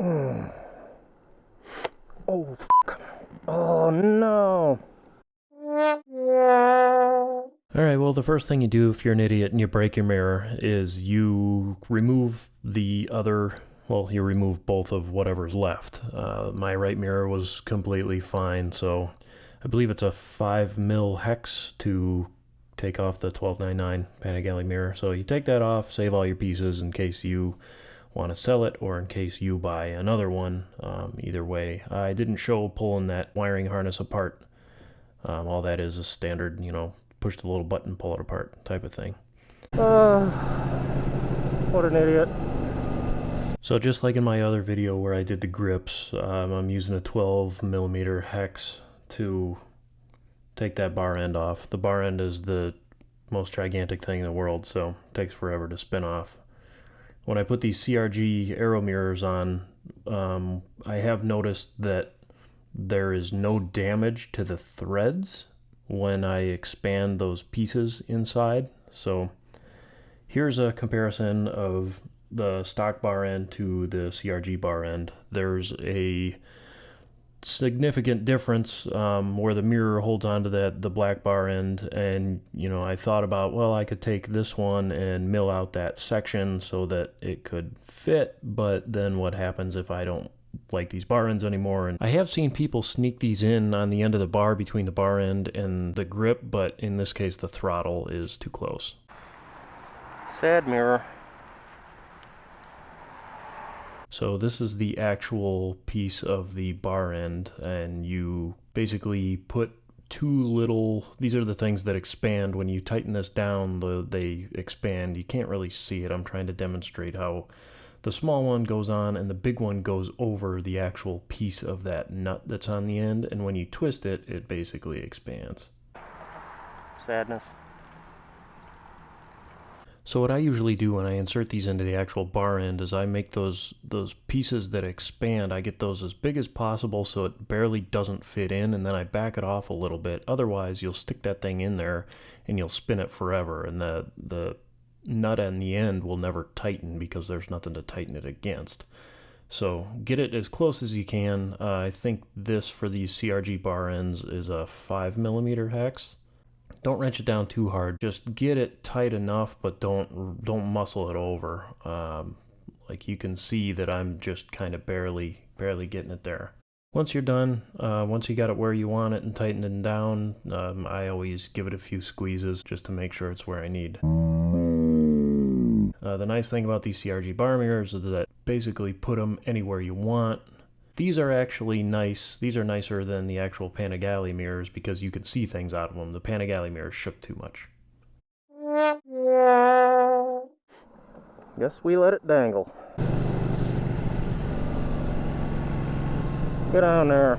Oh, fuck. Oh, no. Alright, well, the first thing you do if you're an idiot and you break your mirror is you remove the other, well, you remove both of whatever's left. My right mirror was completely fine, so I believe it's a 5mm hex to take off the 1299 Panigale mirror. So you take that off, save all your pieces in case you want to sell it or in case you buy another one. Either way, I didn't show pulling that wiring harness apart. All that is a standard, push the little button, pull it apart type of thing. What an idiot. So just like in my other video where I did the grips, I'm using a 12mm hex to take that bar end off. The bar end is the most gigantic thing in the world, so it takes forever to spin off. When I put these CRG Arrow mirrors on, I have noticed that there is no damage to the threads when I expand those pieces inside. So here's a comparison of the stock bar end to the CRG bar end. There's a significant difference where the mirror holds onto the black bar end, and I thought about, well, I could take this one and mill out that section so that it could fit, but then what happens if I don't like these bar ends anymore? And I have seen people sneak these in on the end of the bar between the bar end and the grip, but in this case the throttle is too close. Sad mirror. So this is the actual piece of the bar end, and you basically put these are the things that expand. When you tighten this down, they expand. You can't really see it. I'm trying to demonstrate how the small one goes on and the big one goes over the actual piece of that nut that's on the end, and when you twist it, it basically expands. Sadness. So what I usually do when I insert these into the actual bar end is I make those pieces that expand, I get those as big as possible so it barely doesn't fit in, and then I back it off a little bit. Otherwise, you'll stick that thing in there and you'll spin it forever, and the nut on the end will never tighten because there's nothing to tighten it against. So get it as close as you can. I think this for these CRG bar ends is a 5mm hex. Don't wrench it down too hard. Just get it tight enough, but don't muscle it over. Like you can see that I'm just kind of barely getting it there. Once you're done, once you got it where you want it and tightened it down, I always give it a few squeezes just to make sure it's where I need. The nice thing about these CRG bar mirrors is that basically put them anywhere you want. These are actually nice. These are nicer than the actual Panigale mirrors because you can see things out of them. The Panigale mirrors shook too much. Guess we let it dangle. Get down there.